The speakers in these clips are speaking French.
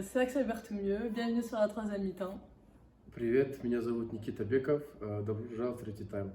C'est Axel Berthoumieux, bienvenue sur la troisième mi-temps. Привет, меня зовут Никита Беков. Добро пожаловать в третий тайм.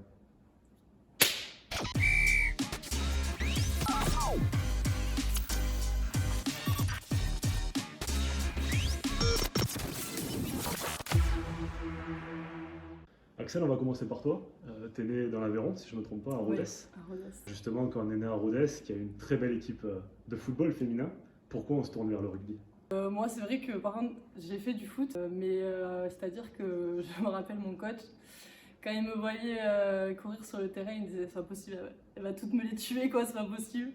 Axel, on va commencer par toi. Tu es né dans l'Aveyron, si je ne me trompe pas, à Rodez. Oui, à Rodez. Justement, quand on est né à Rodez, qui a une très belle équipe de football féminin, pourquoi on se tourne vers le rugby? Moi, c'est vrai que par contre, j'ai fait du foot, mais c'est-à-dire que je me rappelle mon coach, quand il me voyait courir sur le terrain, il me disait c'est pas possible, elle va toutes me les tuer, quoi, c'est pas possible.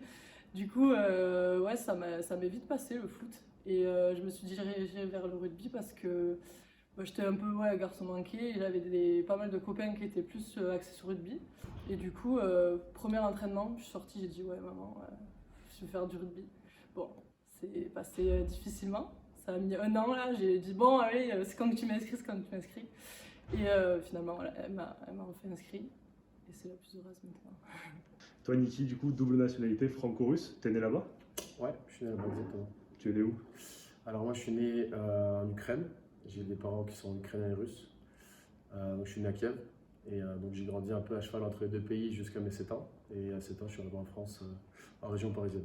Du coup, ouais, ça m'est vite passé le foot. Et je me suis dirigée vers le rugby parce que j'étais un peu un garçon manqué et j'avais pas mal de copains qui étaient plus axés sur rugby. Et du coup, premier entraînement, je suis sortie, j'ai dit ouais maman, je vais faire du rugby. Bon, c'est passé difficilement. Ça a mis un an là, j'ai dit bon allez, c'est quand que tu m'inscris, c'est quand que tu m'inscris. Et finalement, voilà, elle m'a enfin inscrit. Et c'est la plus heureuse maintenant. Toi, Niki, du coup, double nationalité franco-russe, t'es né là-bas? Ouais, je suis né là-bas exactement. Tu es né où? Alors moi je suis né en Ukraine. J'ai des parents qui sont ukrainiens et russes. Donc je suis né à Kiev. Et donc j'ai grandi un peu à cheval entre les deux pays jusqu'à mes 7 ans. Et à 7 ans, je suis arrivé en France, en région parisienne.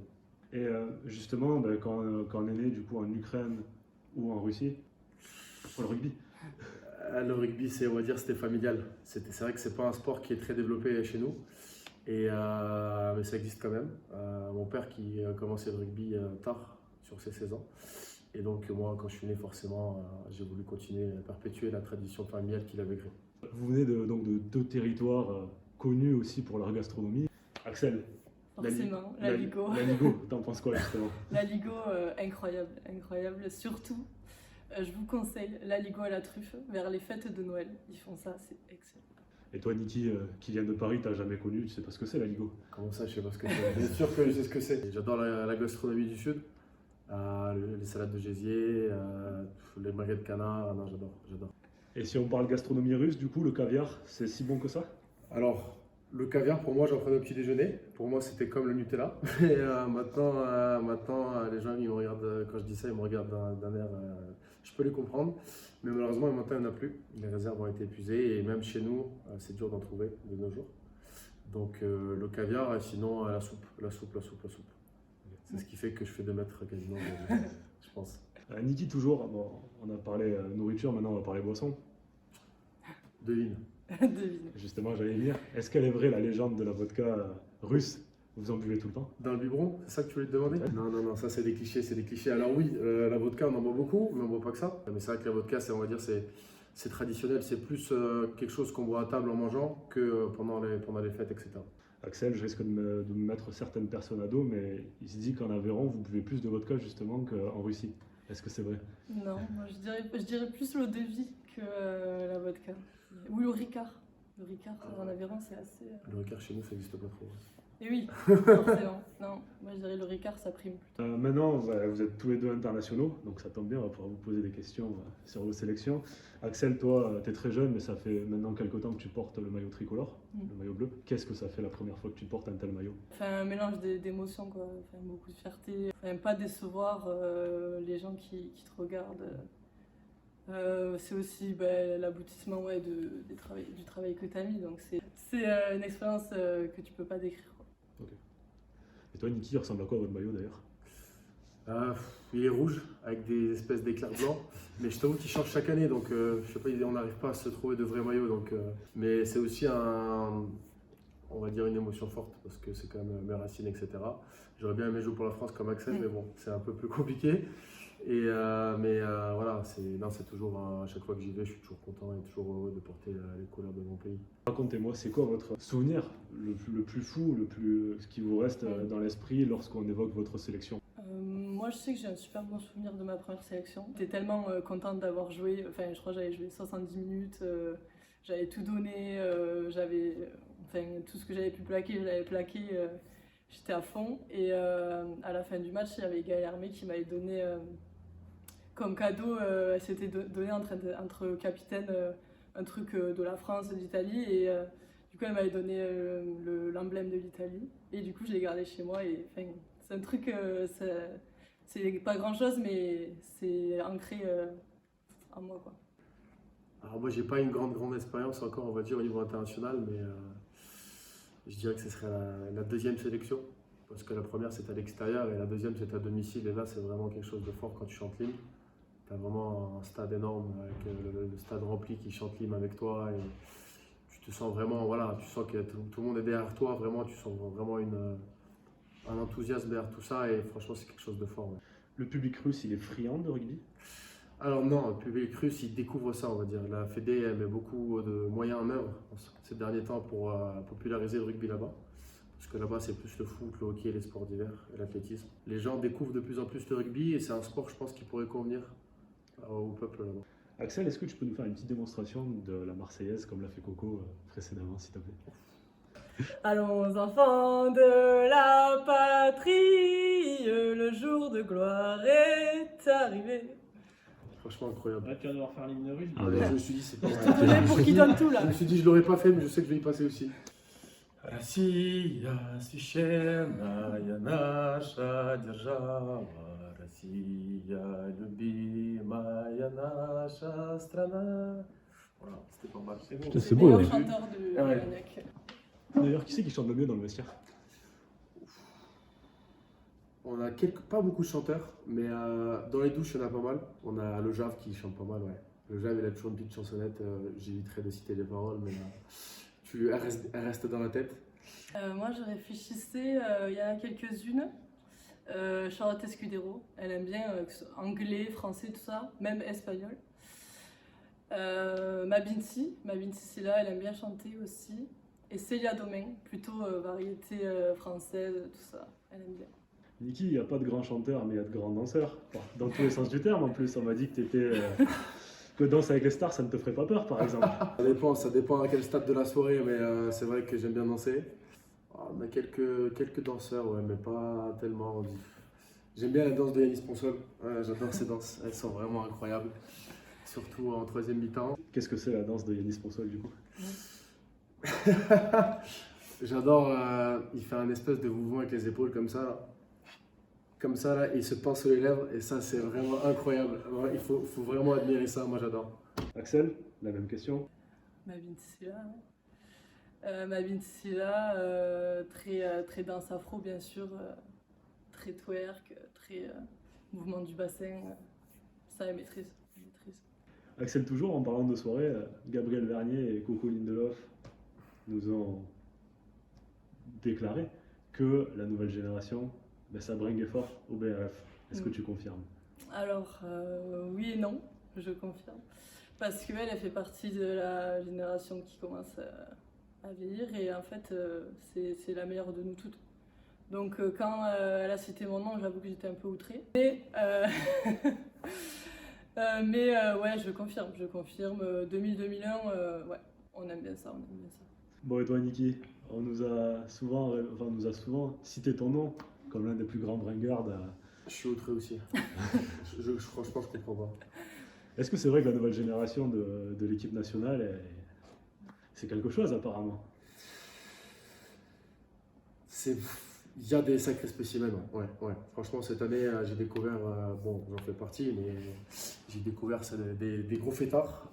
Et justement, quand on est né du coup en Ukraine ou en Russie, pour le rugby. Le rugby, on va dire, c'était familial. C'est vrai que c'est pas un sport qui est très développé chez nous. Mais ça existe quand même. Mon père qui a commencé le rugby tard, sur ses 16 ans. Et donc moi, quand je suis né, forcément, j'ai voulu continuer à perpétuer la tradition familiale qu'il avait créée. Vous venez donc de deux territoires connus aussi pour leur gastronomie. Axel, Forcément, la Ligo. La Ligo, t'en penses quoi justement? La Ligo, incroyable, incroyable. Surtout, je vous conseille la Ligo à la truffe vers les fêtes de Noël. Ils font ça, c'est excellent. Et toi, Niki, qui vient de Paris, t'as jamais connu, tu sais pas ce que c'est la Ligo? Comment ça, je sais pas ce que c'est? Bien sûr que je sais ce que c'est. J'adore la gastronomie du Sud. Les salades de gésier, les magrets de canard, non, j'adore. Et si on parle gastronomie russe, du coup, le caviar, c'est si bon que ça? Alors, le caviar, pour moi, j'en prenais au petit déjeuner. Pour moi, c'était comme le Nutella. Et maintenant, les gens, ils me regardent, quand je dis ça, ils me regardent d'un air. Je peux les comprendre. Mais malheureusement, maintenant, il n'y en a plus. Les réserves ont été épuisées. Et même chez nous, c'est dur d'en trouver de nos jours. Donc, le caviar, et sinon, la soupe. C'est ce qui fait que je fais 2 mètres quasiment, je pense. Niki, toujours, bon, on a parlé nourriture, maintenant on va parler boisson. Devine. Devine. Justement, j'allais dire, est-ce qu'elle est vraie la légende de la vodka russe? Vous en buvez tout le temps? Dans le biberon, c'est ça que tu voulais te demander? Ouais. Non, ça c'est des clichés. Alors oui, la vodka, on en boit beaucoup, mais on ne boit pas que ça. Mais c'est vrai que la vodka, on va dire, c'est traditionnel, c'est plus quelque chose qu'on boit à table en mangeant que pendant les fêtes, etc. Axel, je risque de me mettre certaines personnes à dos, mais il se dit qu'en Aveyron, vous buvez plus de vodka justement qu'en Russie. Est-ce que c'est vrai? Non, moi je dirais plus l'eau de vie que la vodka. Ou le Ricard. Le Ricard en Aveyron, c'est assez. Le Ricard chez nous, ça n'existe pas trop. Et oui, forcément. Non, moi je dirais le Ricard, ça prime plutôt. Maintenant, vous êtes tous les deux internationaux, donc ça tombe bien, on va pouvoir vous poser des questions sur vos sélections. Axel, toi, tu es très jeune, mais ça fait maintenant quelques temps que tu portes le maillot tricolore, le maillot bleu. Qu'est-ce que ça fait la première fois que tu portes un tel maillot? Enfin, un mélange d'émotions, quoi. Enfin, beaucoup de fierté. Enfin, pas décevoir les gens qui te regardent. C'est aussi l'aboutissement du travail que tu as mis. Donc c'est une expérience que tu peux pas décrire, quoi. Ok. Et toi, Niki, il ressemble à quoi votre maillot d'ailleurs? Il est rouge avec des espèces d'éclairs blancs, mais je t'avoue qu'il change chaque année, donc je sais pas, on n'arrive pas à se trouver de vrais maillots. Mais c'est aussi on va dire une émotion forte parce que c'est quand même mes racines, etc. J'aurais bien aimé jouer pour la France comme Axel, mais bon, c'est un peu plus compliqué. Voilà, c'est toujours, à chaque fois que j'y vais, je suis toujours content et toujours heureux de porter les couleurs de mon pays. Racontez-moi, c'est quoi votre souvenir le plus fou, ce qui vous reste dans l'esprit lorsqu'on évoque votre sélection? Moi, je sais que j'ai un super bon souvenir de ma première sélection. J'étais tellement contente d'avoir joué. Enfin, je crois que j'avais joué 70 minutes. J'avais tout donné. Tout ce que j'avais pu plaquer, je l'avais plaqué. J'étais à fond. Et à la fin du match, il y avait Gaëlle Hermé qui m'avait donné comme cadeau. Elle s'était donnée entre capitaines un truc de la France, de l'Italie. Et du coup, elle m'avait donné l'emblème de l'Italie. Et du coup, je l'ai gardé chez moi. Et c'est un truc, c'est pas grand-chose, mais c'est ancré en moi, quoi. Alors moi, j'ai pas une grande expérience encore, on va dire, au niveau international, mais je dirais que ce serait la deuxième sélection. Parce que la première, c'est à l'extérieur et la deuxième, c'est à domicile. Et là, c'est vraiment quelque chose de fort quand tu chantes l'hymne. Tu as vraiment un stade énorme avec le stade rempli qui chante l'hymne avec toi. Et tu te sens vraiment, voilà, tu sens que tout le monde est derrière toi. Vraiment, tu sens vraiment un enthousiasme derrière tout ça. Et franchement, c'est quelque chose de fort. Ouais. Le public russe, il est friand de rugby? Alors non, le public russe, il découvre ça, on va dire. La Fédé, elle met beaucoup de moyens en œuvre ces derniers temps pour populariser le rugby là-bas. Parce que là-bas, c'est plus le foot, le hockey, les sports d'hiver et l'athlétisme. Les gens découvrent de plus en plus le rugby et c'est un sport, je pense, qui pourrait convenir au peuple là-bas. Axel, est-ce que tu peux nous faire une petite démonstration de la Marseillaise comme l'a fait Coco précédemment, s'il te plaît? Allons enfants de la patrie, le jour de gloire est arrivé. Franchement incroyable. Là, tu vas devoir faire l'hymne russe. Ah, Je me suis dit, c'est pas Désolé pour qui donne tout là. Je me suis dit, je l'aurais pas fait, mais je sais que je vais y passer aussi. Россия священная наша держава, Россия любимая наша страна. Voilà, c'était pas mal. C'est bon. Putain, C'est c'est le beau, meilleur ouais. chanteur de Ouais. Cognac. D'ailleurs, qui c'est qui chante le mieux dans le vestiaire? On a pas beaucoup de chanteurs, mais dans les douches, il y en a pas mal. On a le Jav qui chante pas mal, ouais. Le Jav, il a toujours une petite chansonnette. J'éviterai de citer les paroles, mais elle reste dans la tête. Moi, je réfléchissais, il y en a quelques-unes. Charlotte Escudero, elle aime bien que ce soit anglais, français, tout ça, même espagnol. Mabinsi Silla, elle aime bien chanter aussi. Et Célia Domingue, plutôt variété française, tout ça, elle aime bien. Niki, il n'y a pas de grands chanteurs, mais il y a de grands danseurs. Dans tous les sens du terme, en plus. On m'a dit que que Danse avec les stars, ça ne te ferait pas peur, par exemple. Ça dépend à quel stade de la soirée, mais c'est vrai que j'aime bien danser. On a quelques danseurs, ouais, mais pas tellement. J'aime bien la danse de Yanis Ponsol. Ouais, j'adore ces danses, elles sont vraiment incroyables. Surtout en troisième mi-temps. Qu'est-ce que c'est la danse de Yanis Ponsol, du coup? J'adore, il fait un espèce de mouvement avec les épaules comme ça, là. Comme ça, là, et il se pince sur les lèvres, et ça, c'est vraiment incroyable. Ouais, il faut vraiment admirer ça, moi j'adore. Axel, la même question. Mabinsi Silla, très danse afro, bien sûr, très twerk, très mouvement du bassin. Ça, elle maîtrise. Axel, toujours en parlant de soirée, Gabriel Vernier et Coco Lindelof nous ont déclaré que la nouvelle génération, ça bringuait fort au BRF. Est-ce que tu confirmes? Alors, oui et non, je confirme. Parce qu'elle, elle fait partie de la génération qui commence à vieillir et en fait, c'est la meilleure de nous toutes. Donc, quand elle a cité mon nom, j'avoue que j'étais un peu outrée. Mais ouais, je confirme. 2000-2001, ouais, on aime bien ça. Bon, et toi, Niki, on nous a souvent cité ton nom comme l'un des plus grands bringards. Je suis outré aussi. Franchement, je comprends pas. Est-ce que c'est vrai que la nouvelle génération de l'équipe nationale, c'est quelque chose apparemment? Il y a des sacrés spécimens, ouais. Franchement, cette année, j'ai découvert, bon, j'en fais partie, mais j'ai découvert des gros fêtards.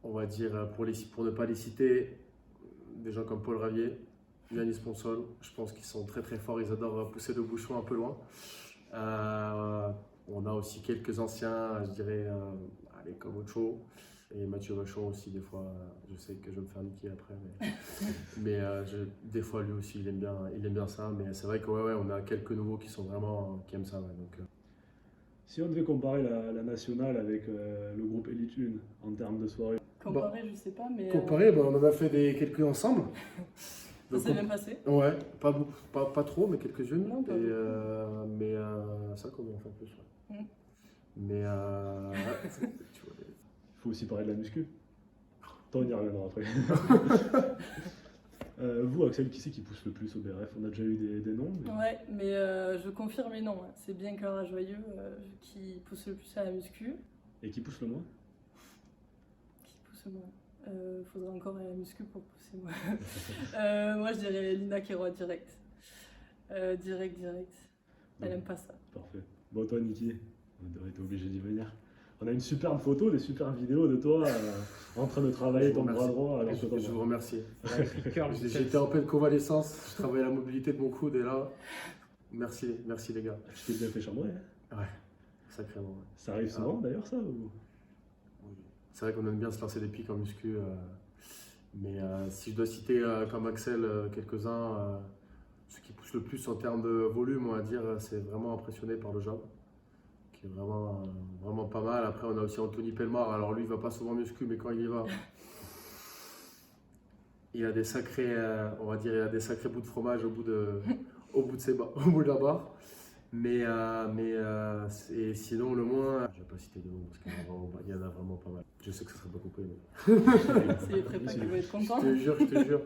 On va dire, pour ne pas les citer, des gens comme Paul Ravier, Yanis Ponsol, je pense qu'ils sont très très forts, ils adorent pousser le bouchon un peu loin. On a aussi quelques anciens, je dirais, comme Ocho et Mathieu Vachon aussi, des fois, je sais que je vais me faire niquer après, mais des fois lui aussi il aime bien ça, mais c'est vrai on a quelques nouveaux qui aiment ça. Ouais, donc, Si on devait comparer la nationale avec le groupe Elite 1 en termes de soirée. Comparer, je sais pas, mais. Comparer, on en a fait quelques ensemble. Ça s'est bien passé. Ouais, pas beaucoup, pas trop, mais quelques-unes. Non, pas mais ça, comment on fait en plus. Ouais. Mais tu vois, Il faut aussi parler de la muscu. Toi, on y reviendra après. Vous, Axel, qui c'est qui pousse le plus au BRF? On a déjà eu des noms. Mais... Ouais, mais je confirme les noms. Hein. C'est bien Clara Joyeux qui pousse le plus à la muscu. Et qui pousse le moins? Qui pousse le moins. Faudra encore aller à la muscu pour pousser moi. Moi, je dirais Lina Kérois direct. Direct. Elle Ouais. aime pas ça. Parfait. Bon, toi, Niki, on aurait été obligé d'y venir. On a une superbe photo, des superbes vidéos de toi en train de travailler Je vous ton bras remercie. droit. Alors que Je vous remercie. Cœur, J'étais en pleine convalescence, je travaillais la mobilité de mon coude et là, merci les gars. tu t'es bien fait chambrer. Hein. Ouais, sacrément. Ouais. Ça arrive souvent d'ailleurs, ça ou... Oui. C'est vrai qu'on aime bien se lancer des pics en muscu, mais si je dois citer comme Axel quelques-uns, ce qui pousse le plus en termes de volume, on va dire, c'est vraiment impressionné par le job, qui est vraiment pas mal. Après, on a aussi Anthony Pellemard, alors lui, il va pas souvent muscu, mais quand il y va, il a des sacrés, on va dire, il a des sacrés bouts de fromage au bout de au bout de la barre. Et sinon, le moins, je vais pas citer de noms parce qu'il y en a vraiment pas mal. Je sais que ça serait pas coupé, mais C'est les prépas qui vont être contents. je te jure.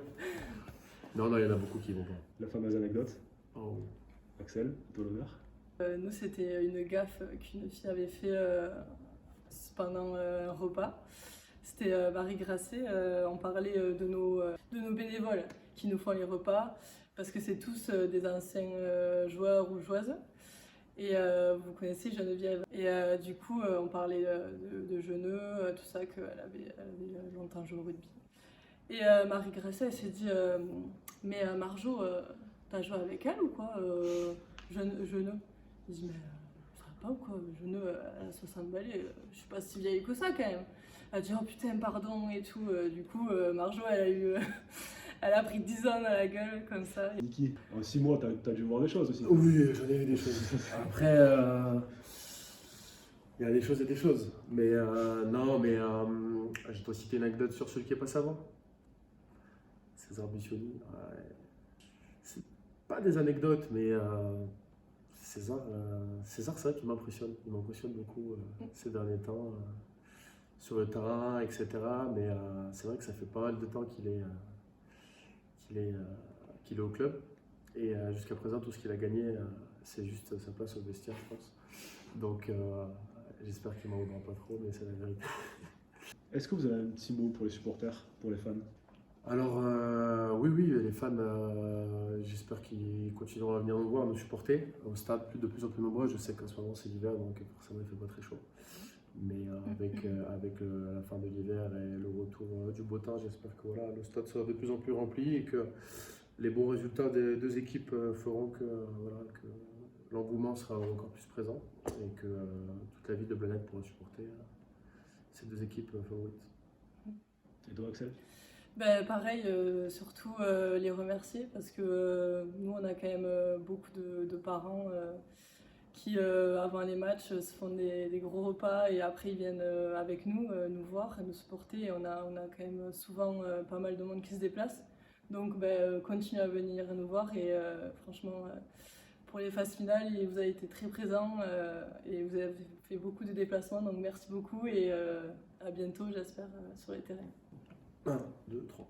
Non, il y en a beaucoup qui vont pas. La fameuse anecdote. Oh. Axel, toi l'honneur. Nous, c'était une gaffe qu'une fille avait fait pendant un repas. C'était Marie Grasset. On parlait de nos bénévoles qui nous font les repas parce que c'est tous des anciens joueurs ou joueuses. Et vous connaissez Geneviève. Et du coup, on parlait de Geneux, tout ça, qu'elle avait longtemps joué au rugby. Et Marie Grasset, elle s'est dit mais Marjo, t'as joué avec elle ou quoi Geneux. Je dis mais ça va pas ou quoi Geneux, elle a 60 balais, je suis pas si vieille que ça quand même. Elle a dit oh putain pardon et tout. Du coup, Marjo, elle a pris 10 ans dans la gueule comme ça. Niki, en 6 mois, t'as dû voir des choses aussi. Oui, j'en ai vu des choses. Après, il y a des choses et des choses. Mais non, mais je dois citer une anecdote sur celui qui est passé avant. César Bussioli. Ouais. C'est pas des anecdotes, mais César, c'est vrai qu'il m'impressionne. Il m'impressionne beaucoup ces derniers temps sur le terrain, etc. Mais c'est vrai que ça fait pas mal de temps qu'il est au club. Et jusqu'à présent, tout ce qu'il a gagné, c'est juste sa place au vestiaire, je pense. Donc, j'espère qu'il m'en voudra pas trop, mais c'est la vérité. Est-ce que vous avez un petit mot pour les supporters, pour les fans? Alors, oui, les fans, j'espère qu'ils continueront à venir nous voir, nous supporter. Au stade, de plus en plus nombreux. Je sais qu'en ce moment, c'est l'hiver, donc forcément, il ne fait pas très chaud. Mais avec la fin de l'hiver et le retour du beau temps, j'espère que voilà, le stade sera de plus en plus rempli et que les bons résultats des deux équipes feront que l'engouement sera encore plus présent et que toute la ville de Blanec pourra supporter ces deux équipes favorites. Et toi, Axel? Ben, pareil, surtout les remercier parce que nous on a quand même beaucoup de parents qui avant les matchs se font des gros repas et après ils viennent avec nous, nous voir et nous supporter et on a quand même souvent pas mal de monde qui se déplace. Donc continuez à venir nous voir et franchement pour les phases finales vous avez été très présents et vous avez fait beaucoup de déplacements donc merci beaucoup et à bientôt j'espère sur les terrains. 1, 2, 3.